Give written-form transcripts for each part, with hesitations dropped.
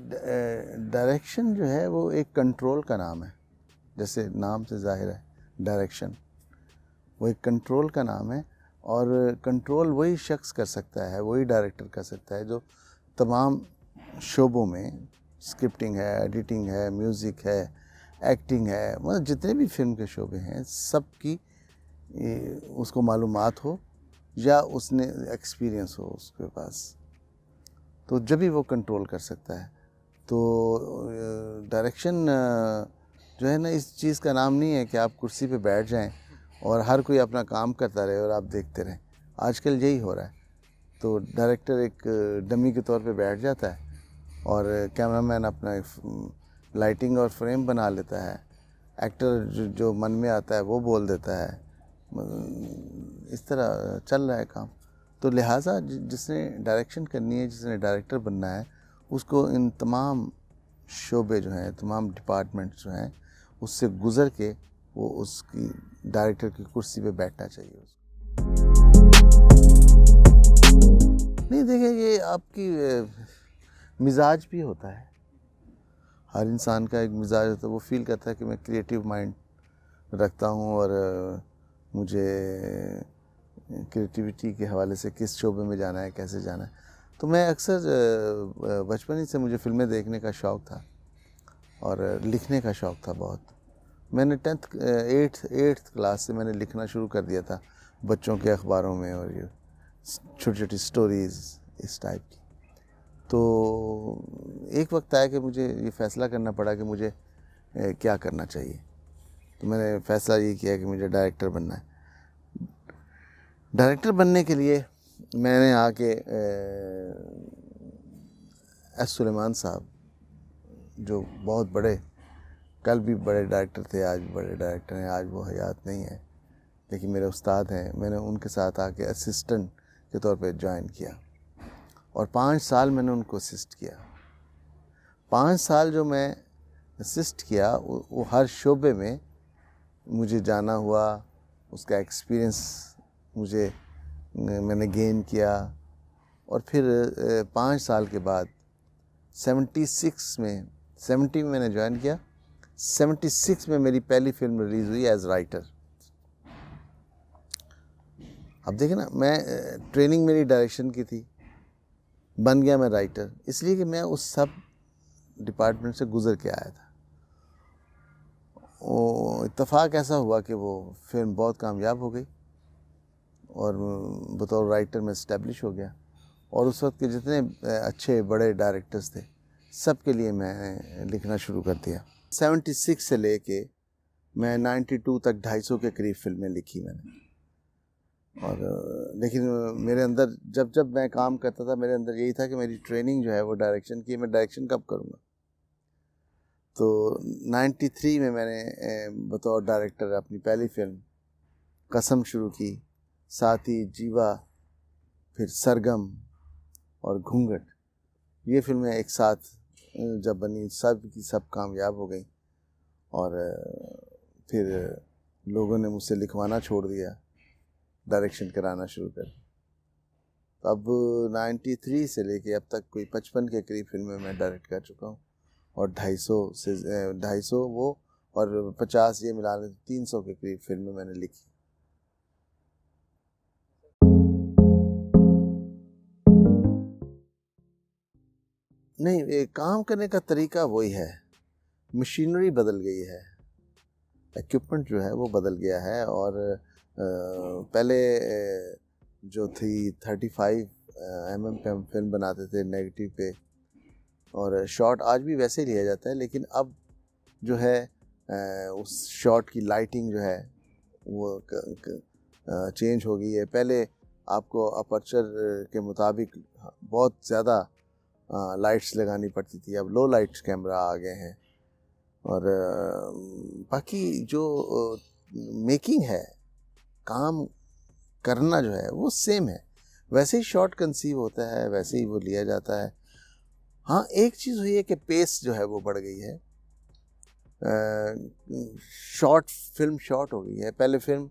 Direction जो है वो एक कंट्रोल का नाम है, जैसे नाम से जाहिर है डायरेक्शन, वो एक कंट्रोल का नाम है। और कंट्रोल वही शख्स कर सकता है, वही डायरेक्टर कर सकता है जो तमाम शोबों में, स्क्रिप्टिंग है, एडिटिंग है, म्यूज़िक है, एक्टिंग है, मतलब जितने भी फिल्म के शोबे हैं सब की उसको मालूमात हो या उसने एक्सपीरियंस हो उसके पास, तो जब भी वो कंट्रोल कर सकता है। तो डायरेक्शन जो है ना, इस चीज़ का नाम नहीं है कि आप कुर्सी पे बैठ जाएं और हर कोई अपना काम करता रहे और आप देखते रहें। आजकल यही हो रहा है। तो डायरेक्टर एक डमी के तौर पे बैठ जाता है और कैमरामैन अपना लाइटिंग और फ्रेम बना लेता है, एक्टर जो मन में आता है वो बोल देता है, इस तरह चल रहा है काम। तो लिहाजा जिसने डायरेक्शन करनी है, जिसने डायरेक्टर बनना है, उसको इन तमाम शोबे जो हैं, तमाम डिपार्टमेंट्स जो हैं, उससे गुज़र के वो उसकी डायरेक्टर की कुर्सी पे बैठना चाहिए उसको। नहीं देखिए, ये आपकी मिजाज भी होता है, हर इंसान का एक मिजाज होता है। वो फील करता है कि मैं क्रिएटिव माइंड रखता हूँ और मुझे क्रिएटिविटी के हवाले से किस शोबे में जाना है, कैसे जाना है। तो मैं अक्सर बचपन ही से मुझे फ़िल्में देखने का शौक़ था और लिखने का शौक़ था बहुत। मैंने 8th क्लास से मैंने लिखना शुरू कर दिया था बच्चों के अखबारों में, और ये छोटी छोटी स्टोरीज़ इस टाइप की। तो एक वक्त आया कि मुझे ये फ़ैसला करना पड़ा कि मुझे क्या करना चाहिए। तो मैंने फ़ैसला ये किया कि मुझे डायरेक्टर बनना है। डायरेक्टर बनने के लिए मैंने आके एस सुलेमान साहब, जो बहुत बड़े, कल भी बड़े डायरेक्टर थे, आज भी बड़े डायरेक्टर हैं, आज वो हयात नहीं है लेकिन मेरे उस्ताद हैं, मैंने उनके साथ आके असिस्टेंट के तौर पे ज्वाइन किया और 5 साल मैंने उनको असिस्ट किया। 5 साल जो मैं असिस्ट किया, वो हर शोबे में मुझे जाना हुआ, उसका एक्सपीरियंस मैंने गेन किया। और फिर 5 साल के बाद 70 में मैंने ज्वाइन किया। 76 में मेरी पहली फिल्म रिलीज़ हुई एज राइटर। अब देखिए ना, मैं ट्रेनिंग मेरी डायरेक्शन की थी, बन गया मैं राइटर, इसलिए कि मैं उस सब डिपार्टमेंट से गुज़र के आया था। वो इत्तेफाक ऐसा हुआ कि वो फिल्म बहुत कामयाब हो गई और बतौर राइटर में इस्टेब्लिश हो गया। और उस वक्त के जितने अच्छे बड़े डायरेक्टर्स थे, सब के लिए मैं लिखना शुरू कर दिया। 76 से लेके मैं 92 तक 250 के करीब फिल्में लिखी मैंने। और लेकिन मेरे अंदर जब मैं काम करता था, मेरे अंदर यही था कि मेरी ट्रेनिंग जो है वो डायरेक्शन की, मैं डायरेक्शन कब करूँगा। तो 93 में मैंने बतौर डायरेक्टर अपनी पहली फिल्म कसम शुरू की, साथ ही जीवा, फिर सरगम और घूंघट। ये फिल्में एक साथ जब बनी, सब की सब कामयाब हो गई और फिर लोगों ने मुझसे लिखवाना छोड़ दिया, डायरेक्शन कराना शुरू कर। तो अब 93 से लेके अब तक कोई 55 के करीब फिल्में मैं डायरेक्ट कर चुका हूँ और 250 वो और 50 ये मिला लें 300 के करीब फिल्में मैंने लिखी। नहीं, काम करने का तरीका वही है, मशीनरी बदल गई है, इक्विपमेंट जो है वो बदल गया है। और पहले जो थी 35 mm पे हम फिल्म बनाते थे नेगेटिव पे, और शॉट आज भी वैसे ही लिया जाता है, लेकिन अब जो है उस शॉट की लाइटिंग जो है वो चेंज हो गई है। पहले आपको अपर्चर के मुताबिक बहुत ज़्यादा लाइट्स लगानी पड़ती थी, अब लो लाइट्स कैमरा आ गए हैं। और बाकी जो मेकिंग है, काम करना जो है वो सेम है, वैसे ही शॉट कंसीव होता है, वैसे ही वो लिया जाता है। हाँ, एक चीज़ हुई है कि पेस जो है वो बढ़ गई है, फिल्म शॉर्ट हो गई है। पहले फिल्म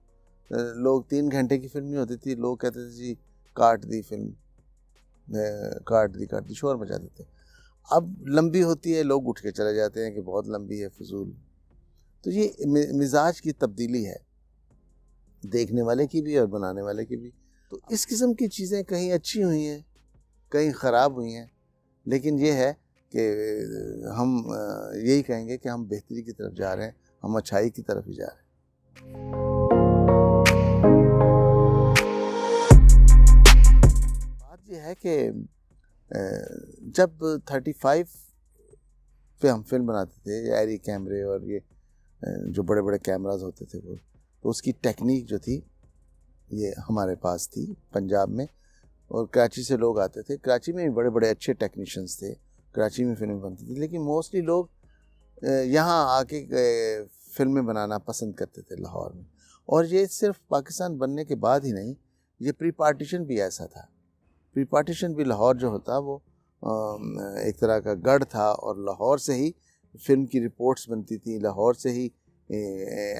लोग 3 घंटे की फिल्म नहीं होती थी, लोग कहते थे जी काट दी फिल्म, काट दी शोर मचा देते। अब लंबी होती है, लोग उठ के चले जाते हैं कि बहुत लंबी है, फजूल। तो ये मिजाज की तब्दीली है, देखने वाले की भी और बनाने वाले की भी। तो इस किस्म की चीज़ें कहीं अच्छी हुई हैं, कहीं ख़राब हुई हैं, लेकिन ये है कि हम यही कहेंगे कि हम बेहतरी की तरफ जा रहे हैं, हम अच्छाई की तरफ ही जा रहे हैं। बात ये है कि जब 35 पे हम फिल्म बनाते थे, एरी कैमरे और ये जो बड़े बड़े कैमराज होते थे वो, तो उसकी टेक्निक जो थी ये हमारे पास थी पंजाब में, और कराची से लोग आते थे। कराची में भी बड़े बड़े अच्छे टेक्नीशियंस थे, कराची में फिल्में बनती थी, लेकिन मोस्टली लोग यहाँ आके फिल्में बनाना पसंद करते थे लाहौर में। और ये सिर्फ पाकिस्तान बनने के बाद ही नहीं, ये प्री पार्टीशन भी ऐसा था। प्री पार्टीशन भी लाहौर जो होता वो एक तरह का गढ़ था, और लाहौर से ही फिल्म की रिपोर्ट्स बनती थी, लाहौर से ही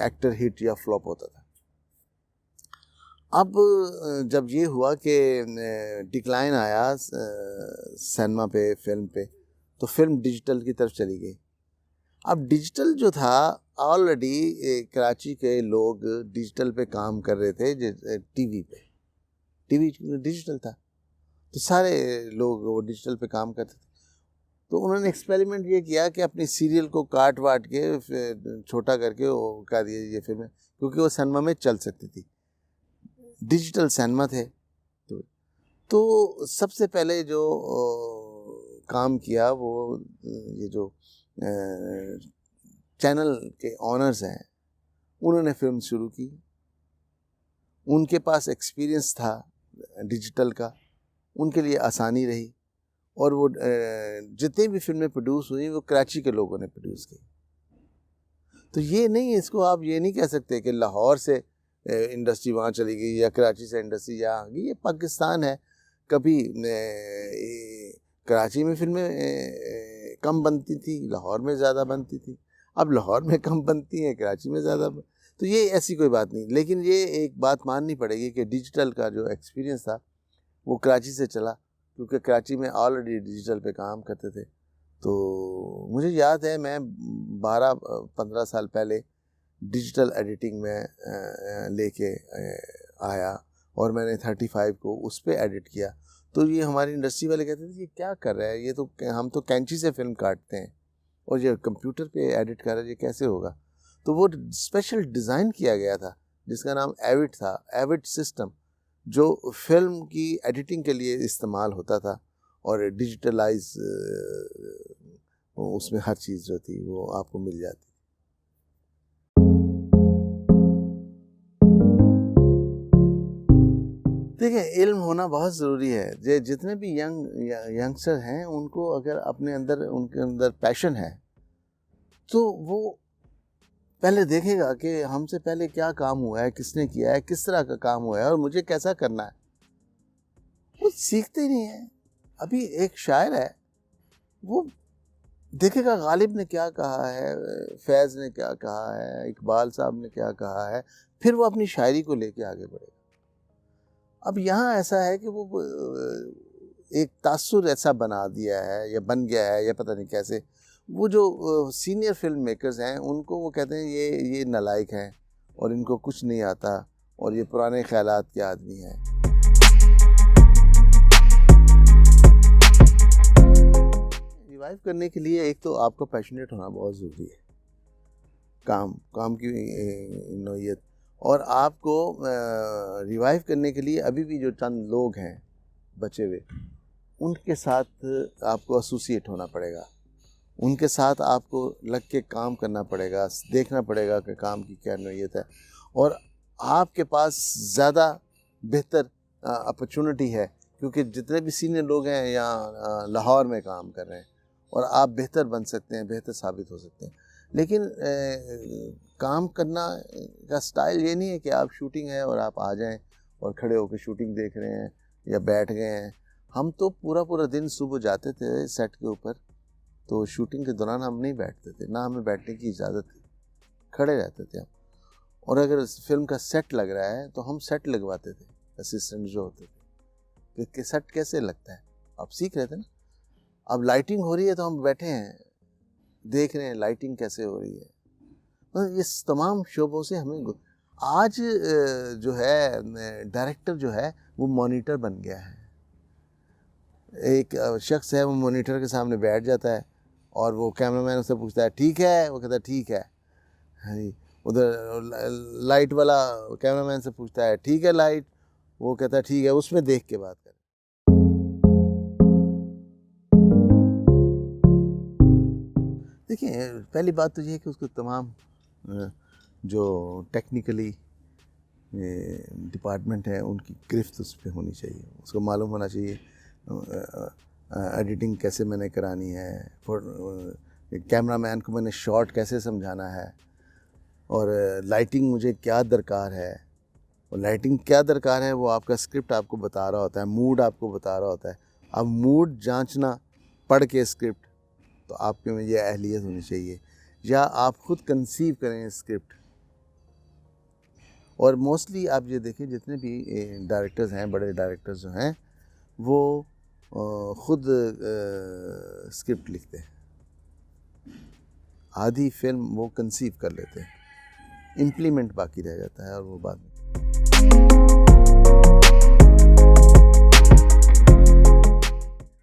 एक्टर हिट या फ्लॉप होता था। अब जब ये हुआ कि डिक्लाइन आया सिनेमा पे, फिल्म पे, तो फिल्म डिजिटल की तरफ चली गई। अब डिजिटल जो था, ऑलरेडी कराची के लोग डिजिटल पे काम कर रहे थे, टीवी पे, टीवी डिजिटल था, तो सारे लोग वो डिजिटल पे काम करते थे। तो उन्होंने एक्सपेरिमेंट ये किया कि अपनी सीरियल को काट वाट के छोटा करके वो कर दिया ये फिल्में, क्योंकि वो सिनेमा में चल सकती थी, डिजिटल सिनेमा थे। तो सबसे पहले जो काम किया वो ये जो चैनल के ऑनर्स हैं, उन्होंने फिल्म शुरू की। उनके पास एक्सपीरियंस था डिजिटल का, उनके लिए आसानी रही, और वो जितनी भी फिल्में प्रोड्यूस हुई वो कराची के लोगों ने प्रोड्यूस की। तो ये नहीं, इसको आप ये नहीं कह सकते कि लाहौर से इंडस्ट्री वहाँ चली गई या कराची से इंडस्ट्री यहाँ आ गई। ये पाकिस्तान है। कभी कराची में फिल्में कम बनती थी, लाहौर में ज़्यादा बनती थी। अब लाहौर में कम बनती हैं, कराची में ज़्यादा। तो ये ऐसी कोई बात नहीं, लेकिन ये एक बात माननी पड़ेगी कि डिजिटल का जो एक्सपीरियंस था वो कराची से चला, क्योंकि कराची में ऑलरेडी डिजिटल पे काम करते थे। तो मुझे याद है, मैं 12-15 साल पहले डिजिटल एडिटिंग में लेके आया, और मैंने 35 को उस पर एडिट किया। तो ये हमारी इंडस्ट्री वाले कहते थे ये क्या कर रहा है, ये तो हम तो कैंची से फिल्म काटते हैं और ये कंप्यूटर पे एडिट कर रहा है, ये कैसे होगा। तो वो स्पेशल डिज़ाइन किया गया था जिसका नाम एविट था, एविट सिस्टम, जो फिल्म की एडिटिंग के लिए इस्तेमाल होता था, और डिजिटलाइज उसमें हर चीज़ जो थी वो आपको मिल जाती। देखिए, इल्म होना बहुत ज़रूरी है। जितने भी यंगस्टर हैं, उनको अगर उनके अंदर पैशन है, तो वो पहले देखेगा कि हमसे पहले क्या काम हुआ है, किसने किया है, किस तरह का काम हुआ है और मुझे कैसा करना है। वो सीखते ही नहीं है। अभी एक शायर है, वो देखेगा गालिब ने क्या कहा है, फैज़ ने क्या कहा है, इकबाल साहब ने क्या कहा है, फिर वो अपनी शायरी को लेके आगे बढ़ेगा। अब यहाँ ऐसा है कि वो एक तासुर ऐसा बना दिया है या बन गया है, या पता नहीं कैसे। वो जो सीनियर फिल्म मेकर्स हैं, उनको वो कहते हैं ये नालायक हैं और इनको कुछ नहीं आता और ये पुराने ख्यालात के आदमी हैं। रिवाइव करने के लिए एक तो आपको पैशनेट होना बहुत ज़रूरी है, काम की नौयत। और आपको रिवाइव करने के लिए अभी भी जो चंद लोग हैं बचे हुए, उनके साथ आपको एसोसिएट होना पड़ेगा, उनके साथ आपको लग के काम करना पड़ेगा, देखना पड़ेगा कि काम की क्या नौयत है, और आपके पास ज़्यादा बेहतर अपॉर्चुनिटी है, क्योंकि जितने भी सीनियर लोग हैं यहाँ लाहौर में काम कर रहे हैं, और आप बेहतर बन सकते हैं, बेहतर साबित हो सकते हैं। लेकिन काम करना का स्टाइल ये नहीं है कि आप शूटिंग है और आप आ जाएं और खड़े होकर शूटिंग देख रहे हैं या बैठ गए हैं। हम तो पूरा दिन सुबह जाते थे सेट के ऊपर, तो शूटिंग के दौरान हम नहीं बैठते थे, ना हमें बैठने की इजाज़त थी, खड़े रहते थे हम। और अगर फिल्म का सेट लग रहा है तो हम सेट लगवाते थे, असिस्टेंट जो होते थे कि सेट कैसे लगता है, आप सीख रहे थे ना। अब लाइटिंग हो रही है तो हम बैठे हैं, देख रहे हैं लाइटिंग कैसे हो रही है। तो इस तमाम शोबों से हमें आज जो है डायरेक्टर जो है वो मॉनिटर बन गया है। एक शख्स है, वो मॉनिटर के सामने बैठ जाता है और वो कैमरामैन उससे पूछता है ठीक है, वो कहता है ठीक है। हाँ, उधर लाइट वाला कैमरामैन से पूछता है ठीक है लाइट, वो कहता है ठीक है, उसमें देख के बात करें। देखिए, पहली बात तो ये है कि उसको तमाम जो टेक्निकली डिपार्टमेंट है उनकी गिरफ्त उस पर होनी चाहिए। उसको मालूम होना चाहिए एडिटिंग कैसे मैंने करानी है, कैमरामैन को मैंने शॉट कैसे समझाना है, और लाइटिंग मुझे क्या दरकार है। और लाइटिंग क्या दरकार है वो आपका स्क्रिप्ट आपको बता रहा होता है, मूड आपको बता रहा होता है। अब मूड जांचना पढ़ के स्क्रिप्ट, तो आपके में ये अहलियत होनी चाहिए, या आप खुद कंसीव करें स्क्रिप्ट। और मोस्टली आप ये देखिए जितने भी डायरेक्टर्स हैं, बड़े डायरेक्टर्स जो हैं, वो खुद स्क्रिप्ट लिखते हैं। आधी फिल्म वो कंसीव कर लेते हैं, इम्प्लीमेंट बाकी रह जाता है और वो बाद में।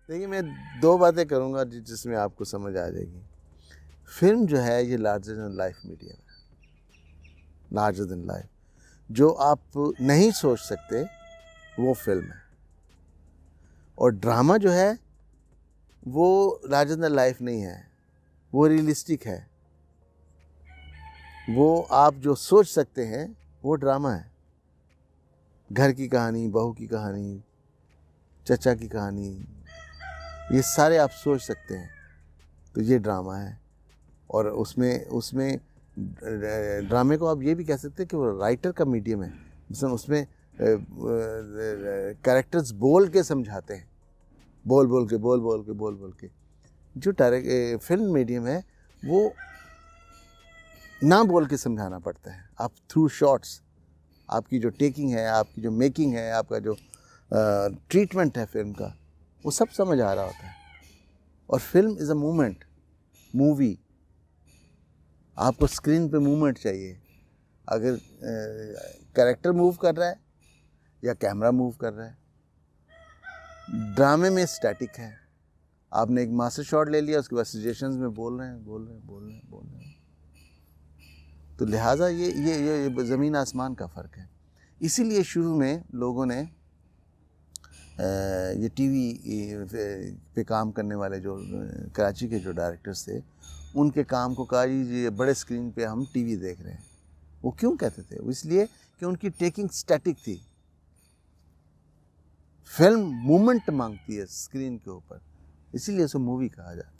देखिए, मैं दो बातें करूंगा जिसमें आपको समझ आ जाएगी। फिल्म जो है ये लार्जर देन लाइफ मीडियम है। लार्जर देन लाइफ, जो आप नहीं सोच सकते वो फिल्म है। और ड्रामा जो है वो लार्जर देन लाइफ नहीं है, वो रियलिस्टिक है। वो आप जो सोच सकते हैं वो ड्रामा है। घर की कहानी, बहू की कहानी, चचा की कहानी, ये सारे आप सोच सकते हैं, तो ये ड्रामा है। और उसमें ड्रामे को आप ये भी कह सकते हैं कि वो राइटर का मीडियम है। मतलब उसमें कैरेक्टर्स बोल के समझाते हैं, बोल के। जो डायरेक्ट फिल्म मीडियम है वो ना बोल के समझाना पड़ता है। आप थ्रू शॉट्स, आपकी जो टेकिंग है, आपकी जो मेकिंग है, आपका जो ट्रीटमेंट है फिल्म का, वो सब समझ आ रहा होता है। और film is a movement, movie. आपको स्क्रीन पे मूवमेंट चाहिए। अगर कैरेक्टर मूव कर रहा है या कैमरा मूव कर रहा है। ड्रामे में स्टैटिक है, आपने एक मास्टर शॉट ले लिया, उसके बाद सजेशंस में बोल रहे हैं। तो लिहाजा ये ज़मीन आसमान का फ़र्क है। इसीलिए शुरू में लोगों ने ये टीवी पे काम करने वाले जो कराची के जो डायरेक्टर्स थे, उनके काम को कहा ये बड़े स्क्रीन पे हम टीवी देख रहे हैं। वो क्यों कहते थे? वो इसलिए कि उनकी टेकिंग स्टैटिक थी। फिल्म मूवमेंट मांगती है स्क्रीन के ऊपर, इसीलिए उसे मूवी कहा जाता है।